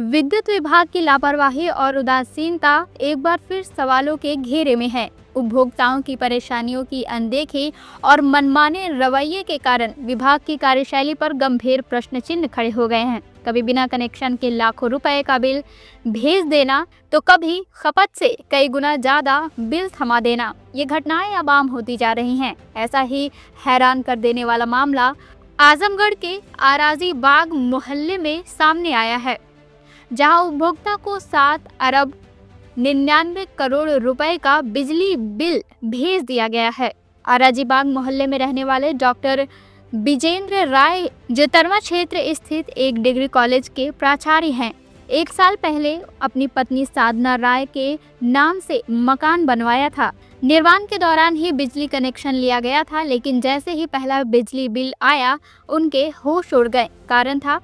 विद्युत विभाग की लापरवाही और उदासीनता एक बार फिर सवालों के घेरे में है। उपभोक्ताओं की परेशानियों की अनदेखी और मनमाने रवैये के कारण विभाग की कार्यशैली पर गंभीर प्रश्न चिन्ह खड़े हो गए हैं। कभी बिना कनेक्शन के लाखों रुपए का बिल भेज देना तो कभी खपत से कई गुना ज्यादा बिल थमा देना। ये घटनाएं अब आम होती जा रही हैं। ऐसा ही हैरान कर देने वाला मामला आजमगढ़ के आराजी बाग मोहल्ले में सामने आया है, जहां उपभोक्ता को 7 अरब 99 करोड़ रुपए का बिजली बिल भेज दिया गया है। आराजीबाग मोहल्ले में रहने वाले डॉक्टर विजेंद्र राय जोतरवा क्षेत्र स्थित एक डिग्री कॉलेज के प्राचार्य हैं। 1 साल पहले अपनी पत्नी साधना राय के नाम से मकान बनवाया था। निर्माण के दौरान ही बिजली कनेक्शन लिया गया था, लेकिन जैसे ही पहला बिजली बिल आया उनके होश उड़ गए। कारण था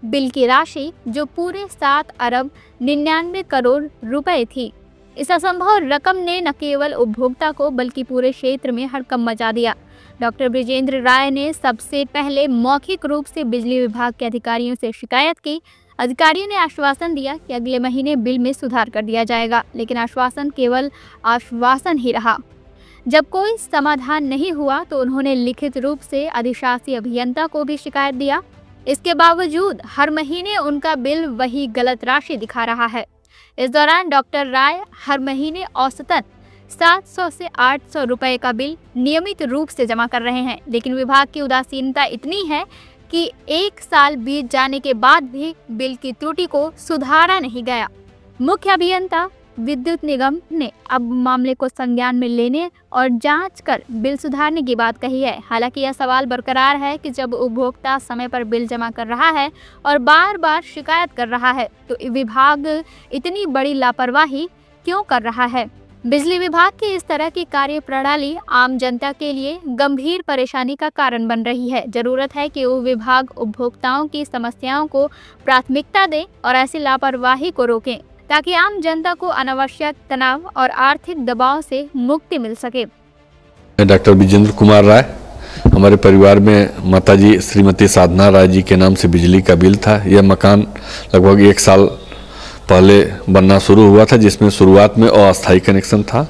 बिल की राशि जो पूरे 7 अरब 99 करोड़ रुपए थी। इस असंभव रकम ने न केवल उपभोक्ता को बल्कि पूरे क्षेत्र में हड़कंप मचा दिया। डॉक्टर विजेंद्र राय ने सबसे पहले मौखिक रूप से बिजली विभाग के अधिकारियों से शिकायत की। अधिकारियों ने आश्वासन दिया कि अगले महीने बिल में सुधार कर दिया जाएगा, लेकिन आश्वासन केवल आश्वासन ही रहा। जब कोई समाधान नहीं हुआ तो उन्होंने लिखित रूप से अधिशासी अभियंता को भी शिकायत दिया। इसके बावजूद हर महीने उनका बिल वही गलत राशि दिखा रहा है। इस दौरान डॉक्टर राय हर महीने औसतन 700 से 800 रुपए का बिल नियमित रूप से जमा कर रहे हैं, लेकिन विभाग की उदासीनता इतनी है कि 1 साल बीत जाने के बाद भी बिल की त्रुटि को सुधारा नहीं गया। मुख्य अभियंता विद्युत निगम ने अब मामले को संज्ञान में लेने और जांच कर बिल सुधारने की बात कही है। हालांकि यह सवाल बरकरार है कि जब उपभोक्ता समय पर बिल जमा कर रहा है और बार बार शिकायत कर रहा है तो विभाग इतनी बड़ी लापरवाही क्यों कर रहा है। बिजली विभाग की इस तरह की कार्य प्रणाली आम जनता के लिए गंभीर परेशानी का कारण बन रही है। जरूरत है कि वो विभाग उपभोक्ताओं की समस्याओं को प्राथमिकता दे और ऐसी लापरवाही को रोकें, ताकि आम जनता को अनावश्यक तनाव और आर्थिक दबाव से मुक्ति मिल सके। डॉक्टर विजेंद्र कुमार राय, हमारे परिवार में माताजी श्रीमती साधना राय जी के नाम से बिजली का बिल था। यह मकान लगभग 1 साल पहले बनना शुरू हुआ था, जिसमें शुरुआत में अस्थायी कनेक्शन था,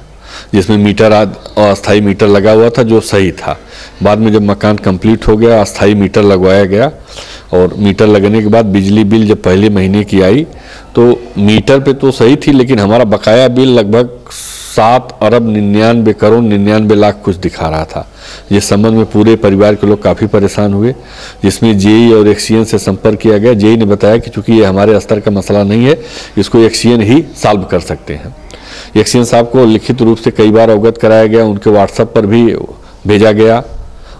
जिसमें मीटर अस्थायी मीटर लगा हुआ था जो सही था। बाद में जब मकान कंप्लीट हो गया अस्थायी मीटर लगवाया गया और मीटर लगने के बाद बिजली बिल जब पहले महीने की आई तो मीटर पे तो सही थी, लेकिन हमारा बकाया बिल लगभग 7 अरब 99 करोड़ 99 लाख कुछ दिखा रहा था। जिस संबंध में पूरे परिवार के लोग काफ़ी परेशान हुए, जिसमें जेई और एक्सीएन से संपर्क किया गया। जेई ने बताया कि चूंकि ये हमारे स्तर का मसला नहीं है, इसको एक्सीएन ही सॉल्व कर सकते हैं। एक्सीएन साहब को लिखित रूप से कई बार अवगत कराया गया, उनके व्हाट्सएप पर भी भेजा गया,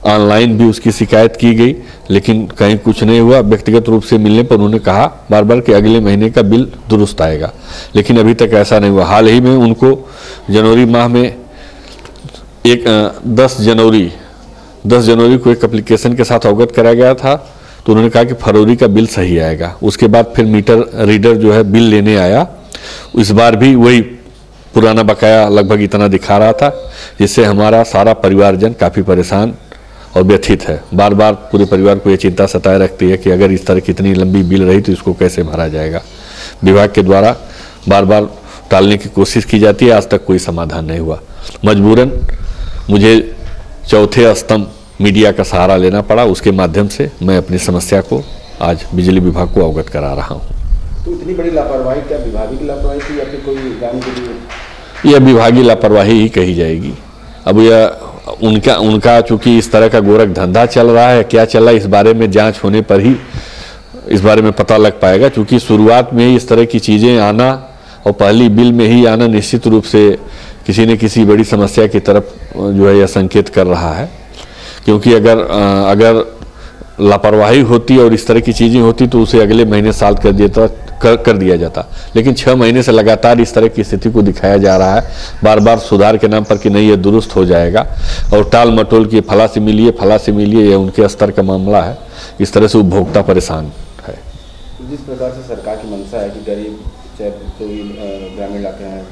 ऑनलाइन भी उसकी शिकायत की गई, लेकिन कहीं कुछ नहीं हुआ। व्यक्तिगत रूप से मिलने पर उन्होंने कहा बार बार कि अगले महीने का बिल दुरुस्त आएगा, लेकिन अभी तक ऐसा नहीं हुआ। हाल ही में उनको जनवरी माह में 10 जनवरी को एक एप्लीकेशन के साथ अवगत कराया गया था, तो उन्होंने कहा कि फरवरी का बिल सही आएगा। उसके बाद फिर मीटर रीडर जो है बिल लेने आया, इस बार भी वही पुराना बकाया लगभग इतना दिखा रहा था, जिससे हमारा सारा परिवारजन काफ़ी परेशान और व्यथित है। बार बार पूरे परिवार को ये चिंता सताए रखती है कि अगर इस तरह की इतनी लंबी बिल रही तो इसको कैसे भरा जाएगा। विभाग के द्वारा बार बार टालने की कोशिश की जाती है, आज तक कोई समाधान नहीं हुआ। मजबूरन मुझे चौथे स्तंभ मीडिया का सहारा लेना पड़ा, उसके माध्यम से मैं अपनी समस्या को आज बिजली विभाग को अवगत करा रहा हूँ। तो इतनी बड़ी लापरवाही क्या विभागीय की लापरवाही थी या फिर कोई काम के लिए? यह विभागीय लापरवाही ही कही जाएगी। अब यह उनका चूंकि इस तरह का गोरख धंधा चल रहा है, क्या चल रहा है इस बारे में जांच होने पर ही इस बारे में पता लग पाएगा। चूंकि शुरुआत में ही इस तरह की चीज़ें आना और पहली बिल में ही आना निश्चित रूप से किसी न किसी बड़ी समस्या की तरफ जो है यह संकेत कर रहा है। क्योंकि अगर लापरवाही होती और इस तरह की चीज़ें होती तो उसे अगले महीने साल कर दिया जाता, लेकिन 6 महीने से लगातार इस तरह की स्थिति को दिखाया जा रहा है, बार बार सुधार के नाम पर कि नहीं ये दुरुस्त हो जाएगा, और टाल मटोल की फला से मिलिए यह उनके स्तर का मामला है। इस तरह से उपभोक्ता परेशान है। जिस प्रकार से सरकार की मंशा है कि गरीब चाहे कोई ग्रामीण इलाके हैं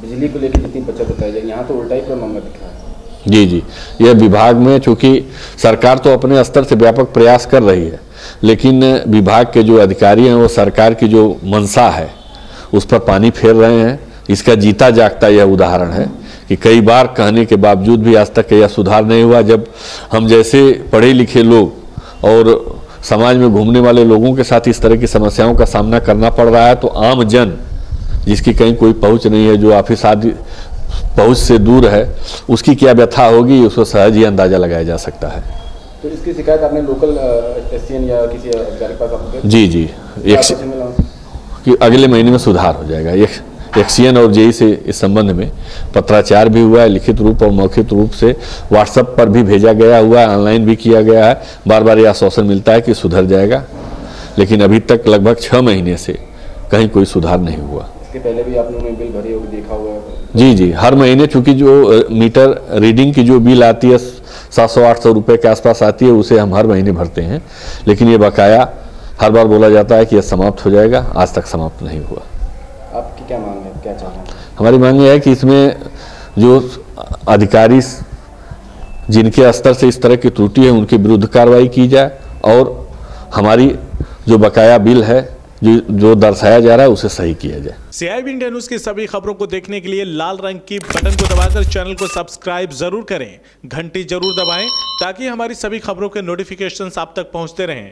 बिजली को लेकर जितनी बचत बताई जाए, यहाँ तो उल्टा ही मामला दिख रहा है। जी, यह विभाग में चूंकि सरकार तो अपने स्तर से व्यापक प्रयास कर रही है, लेकिन विभाग के जो अधिकारी हैं वो सरकार की जो मंशा है उस पर पानी फेर रहे हैं। इसका जीता जागता यह उदाहरण है कि कई बार कहने के बावजूद भी आज तक यह सुधार नहीं हुआ। जब हम जैसे पढ़े लिखे लोग और समाज में घूमने वाले लोगों के साथ इस तरह की समस्याओं का सामना करना पड़ रहा है, तो आम जन जिसकी कहीं कोई पहुंच नहीं है, जो ऑफिस आदि पहुंच से दूर है, उसकी क्या व्यथा होगी उसको सहज ही अंदाजा लगाया जा सकता है। तो इसकी शिकायत आपने लोकल एसडीएम या किसी अधिकारी के पास आपको? जी कि अगले महीने में सुधार हो जाएगा। एक्सीएन और जेई से इस संबंध में पत्राचार भी हुआ है, लिखित रूप और मौखिक रूप से व्हाट्सएप पर भी भेजा गया हुआ है, ऑनलाइन भी किया गया है। बार बार यह आश्वासन मिलता है कि सुधर जाएगा, लेकिन अभी तक लगभग 6 महीने से कहीं कोई सुधार नहीं हुआ। इसके पहले भी आप लोगों ने बिल भरी होगी, देखा हुआ है? जी हर महीने, चूंकि जो मीटर रीडिंग की जो बिल आती है 700-800 रुपये के आसपास आती है, उसे हम हर महीने भरते हैं, लेकिन ये बकाया हर बार बोला जाता है कि यह समाप्त हो जाएगा, आज तक समाप्त नहीं हुआ। आपकी क्या मांग है, क्या चाह रहे हैं? हमारी मांग है कि इसमें जो अधिकारी जिनके स्तर से इस तरह की त्रुटि है उनके विरुद्ध कार्रवाई की जाए और हमारी जो बकाया बिल है जो दर्शाया जा रहा है उसे सही किया जाए। CIB इंडिया न्यूज की सभी खबरों को देखने के लिए लाल रंग की बटन को दबाकर चैनल को सब्सक्राइब जरूर करें, घंटी जरूर दबाएं ताकि हमारी सभी खबरों के नोटिफिकेशंस आप तक पहुंचते रहें।